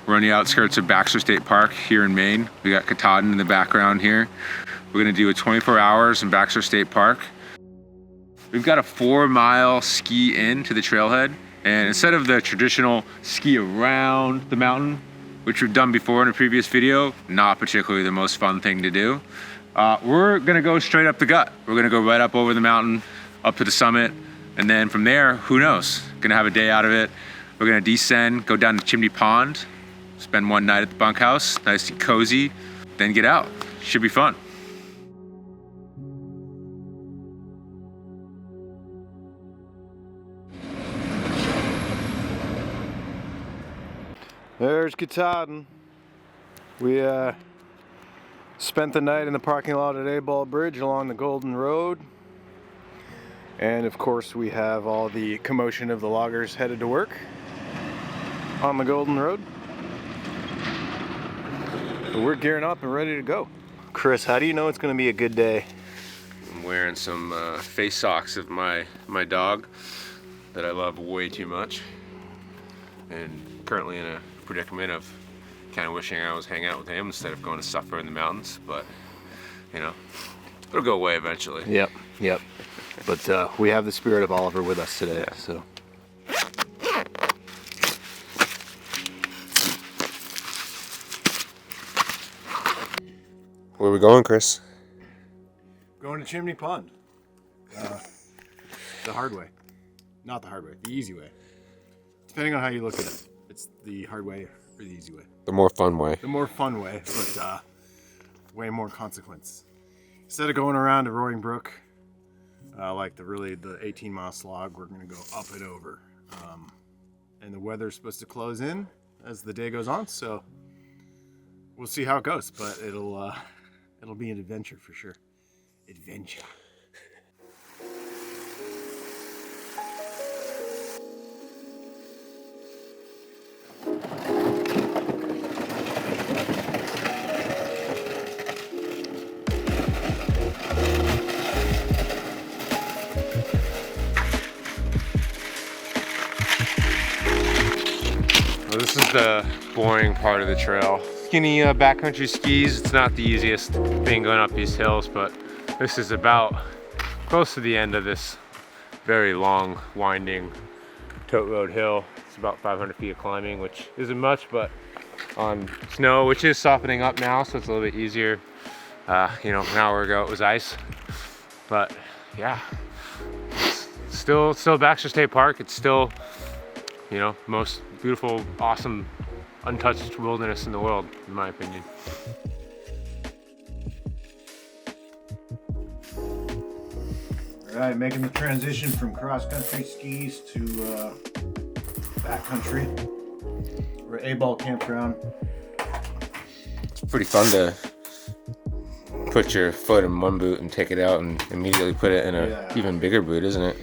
We're on the outskirts of Baxter State Park here in Maine. We got Katahdin in the background here. We're gonna do a 24 hours in Baxter State Park. We've got a 4-mile ski in to the trailhead. And instead of the traditional ski around the mountain, which we've done before in a previous video, not particularly the most fun thing to do, we're gonna go straight up the gut. We're gonna go right up over the mountain, up to the summit, and then from there, who knows? Gonna have a day out of it. We're gonna descend, go down to Chimney Pond, spend one night at the bunkhouse, nice and cozy, then get out. Should be fun. There's Katahdin. We spent the night in the parking lot at Abol Bridge along the Golden Road. And of course we have all the commotion of the loggers headed to work on the Golden Road. But we're gearing up and ready to go. Chris, how do you know it's going to be a good day? I'm wearing some face socks of my dog that I love way too much. And currently in a predicament of kind of wishing I was hanging out with him instead of going to suffer in the mountains, but you know, it'll go away eventually. Yep. But we have the spirit of Oliver with us today, yeah. So. Where are we going, Chris? Going to Chimney Pond. The hard way. Not the hard way, the easy way. Depending on how you look at it. It's the hard way or the easy way. The more fun way. The more fun way, but way more consequence. Instead of going around to Roaring Brook, like the 18-mile slog, we're gonna go up and over. And the weather's supposed to close in as the day goes on, so we'll see how it goes, but it'll be an adventure for sure. Adventure. This is the boring part of the trail. Skinny backcountry skis, it's not the easiest thing going up these hills, but this is about close to the end of this very long, winding Tote Road hill. It's about 500 feet of climbing, which isn't much, but on snow, which is softening up now, so it's a little bit easier. You know, an hour ago it was ice, but yeah, it's still Baxter State Park. It's still, you know, most beautiful, awesome, untouched wilderness in the world, in my opinion. All right, making the transition from cross-country skis to backcountry. We're at Abol Campground. It's pretty fun to put your foot in one boot and take it out and immediately put it in a even bigger boot, isn't it?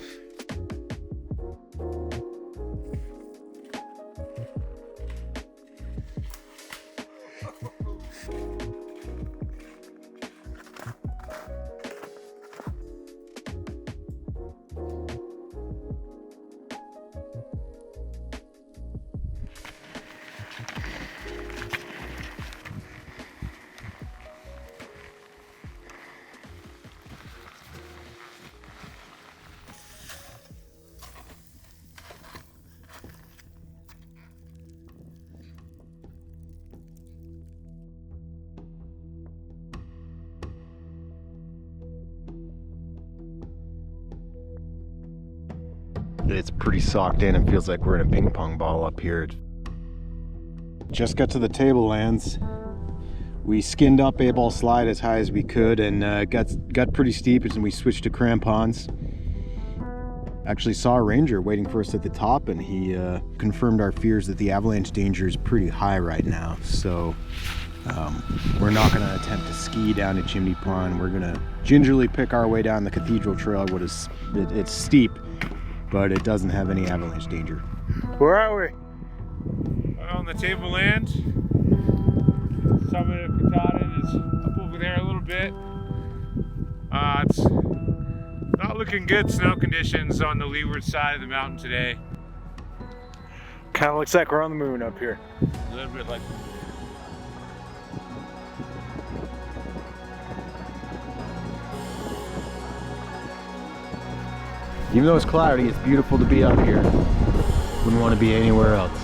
It's pretty socked in and feels like we're in a ping pong ball up here. Just got to the tablelands. We skinned up Abol Slide as high as we could and got pretty steep, and we switched to crampons. Actually saw a ranger waiting for us at the top, and he confirmed our fears that the avalanche danger is pretty high right now. So we're not going to attempt to ski down to Chimney Pond. We're going to gingerly pick our way down the Cathedral Trail. It's steep, but it doesn't have any avalanche danger. Where are we? On the tableland. Summit of Katahdin is up over there a little bit. It's not looking good snow conditions on the leeward side of the mountain today. Kind of looks like we're on the moon up here. A little bit like. Even though it's cloudy, it's beautiful to be up here. Wouldn't want to be anywhere else.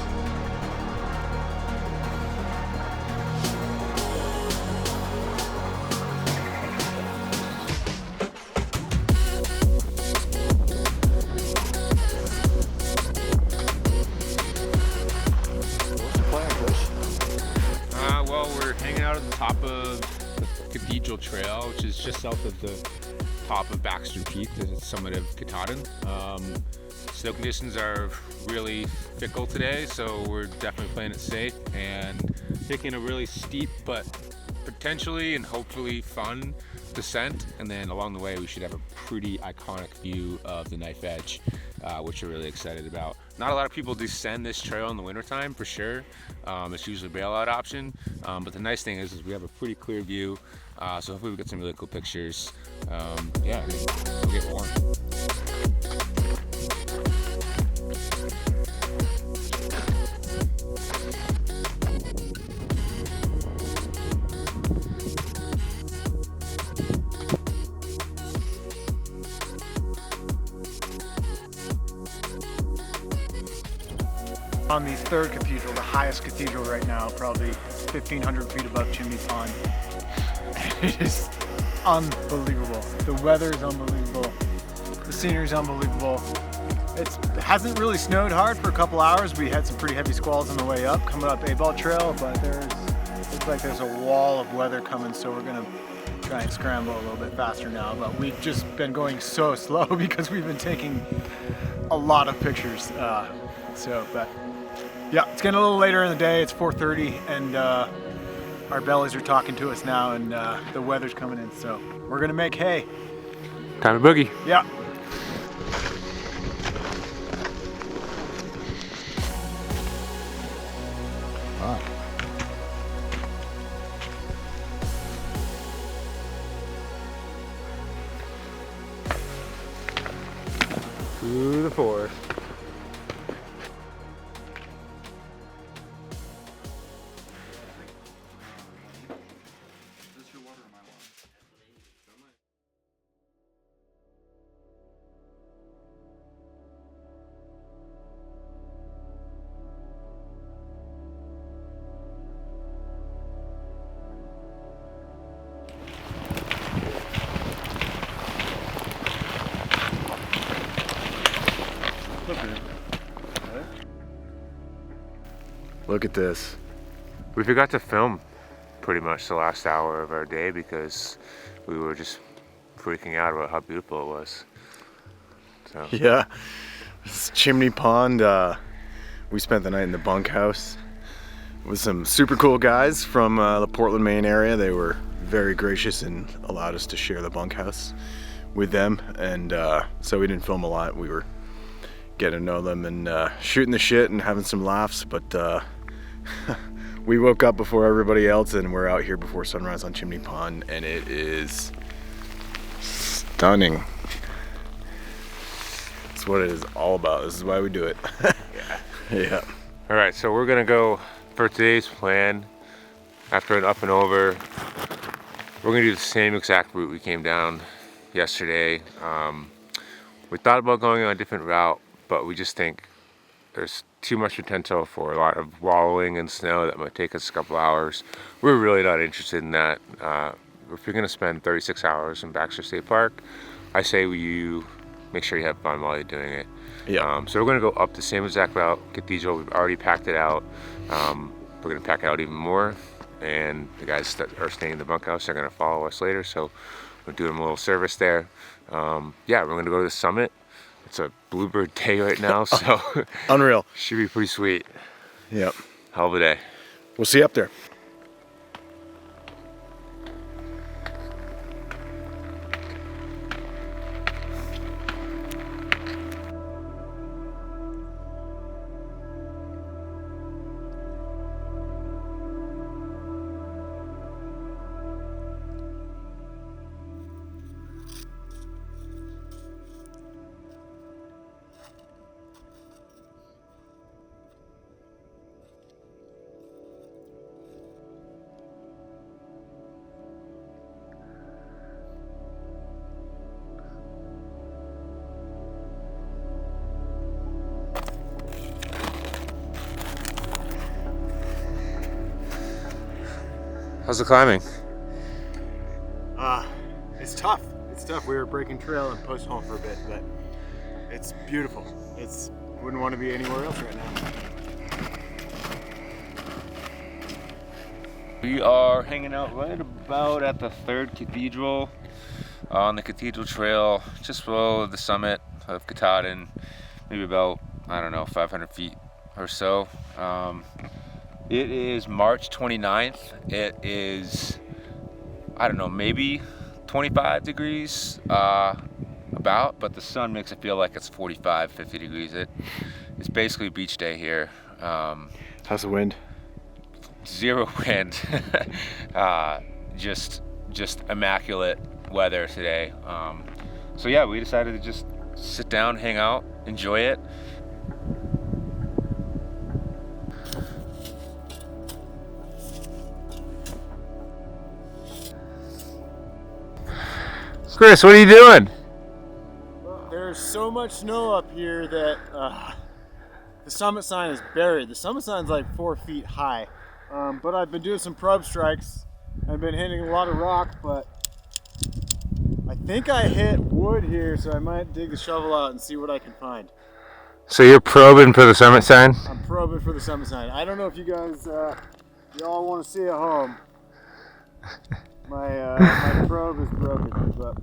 Well, we're hanging out at the top of the Cathedral Trail, which is just south of the top of Baxter Peak, the summit of Katahdin. Snow conditions are really fickle today, so we're definitely playing it safe and taking a really steep but potentially and hopefully fun descent, and then along the way we should have a pretty iconic view of the knife edge, which we're really excited about. Not a lot of people descend this trail in the wintertime for sure. It's usually a bailout option, but the nice thing is we have a pretty clear view, so hopefully we get some really cool pictures. Yeah, we'll get warm. On the third cathedral, the highest cathedral right now, probably 1,500 feet above Chimney Pond. It is unbelievable. The weather is unbelievable. The scenery is unbelievable. It hasn't really snowed hard for a couple hours. We had some pretty heavy squalls on the way up, coming up Abol Trail, but looks like there's a wall of weather coming, so we're gonna try and scramble a little bit faster now. But we've just been going so slow because we've been taking a lot of pictures. But yeah, it's getting a little later in the day. It's 4:30, and our bellies are talking to us now, and the weather's coming in, so we're gonna make hay. Time to boogie. Yeah. Wow. To the forest. Look at this. We forgot to film pretty much the last hour of our day because we were just freaking out about how beautiful it was. So. Yeah, this is Chimney Pond. We spent the night in the bunkhouse with some super cool guys from the Portland, Maine area. They were very gracious and allowed us to share the bunkhouse with them, and so we didn't film a lot. We were getting to know them and shooting the shit and having some laughs, but we woke up before everybody else and we're out here before sunrise on Chimney Pond, and it is stunning. That's what it is all about. This is why we do it. Yeah. All right, so we're gonna go for today's plan. After an up and over, we're gonna do the same exact route we came down yesterday. We thought about going on a different route, but we just think there's too much potential for a lot of wallowing in snow that might take us a couple hours. We're really not interested in that. If you're gonna spend 36 hours in Baxter State Park, I say you make sure you have fun while you're doing it. Yeah. So we're gonna go up the same exact route, Cathedral. We've already packed it out. We're gonna pack it out even more, and the guys that are staying in the bunkhouse are gonna follow us later. So we'll do them a little service there. Yeah, we're gonna go to the summit. It's a bluebird day right now, so Unreal. should be pretty sweet. Yep. Hell of a day. We'll see you up there. How's the climbing? It's tough. It's tough. We were breaking trail and post home for a bit, but it's beautiful. Wouldn't want to be anywhere else right now. We are hanging out right about at the third cathedral on the Cathedral Trail, just below the summit of Katahdin, maybe about, I don't know, 500 feet or so. It is March 29th. It is, I don't know, maybe 25 degrees about, but the sun makes it feel like it's 45, 50 degrees. It's basically beach day here. How's the wind? Zero wind. Just immaculate weather today. So yeah, we decided to just sit down, hang out, enjoy it. Chris, what are you doing? There's so much snow up here that the summit sign is buried. The summit sign's like 4 feet high. But I've been doing some probe strikes. I've been hitting a lot of rock, but I think I hit wood here, so I might dig the shovel out and see what I can find. So you're probing for the summit sign? I'm probing for the summit sign. I don't know if you guys, y'all want to see at home. My probe is broken, but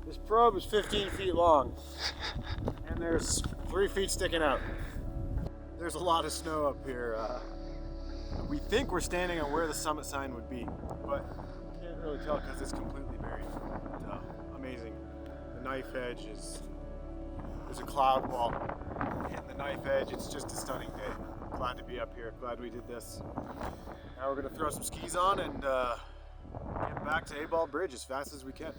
this probe is 15 feet long, and there's 3 feet sticking out. There's a lot of snow up here. We think we're standing on where the summit sign would be, but can't really tell because it's completely buried. Amazing. The knife edge there's a cloud wall hitting the knife edge. It's just a stunning day. Glad to be up here. Glad we did this. Now we're gonna throw some skis on and get back to Abol Bridge as fast as we can.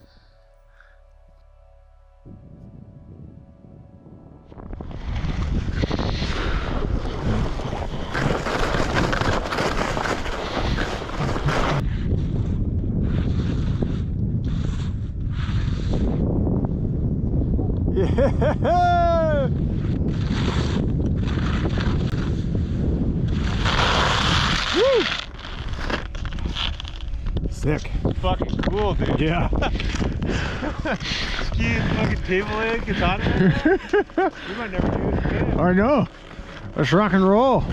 Yeah! Woo! Sick. Fucking cool, dude. Yeah. Skiing fucking table land, Katahdin. We might never do it again. I know. Let's rock and roll.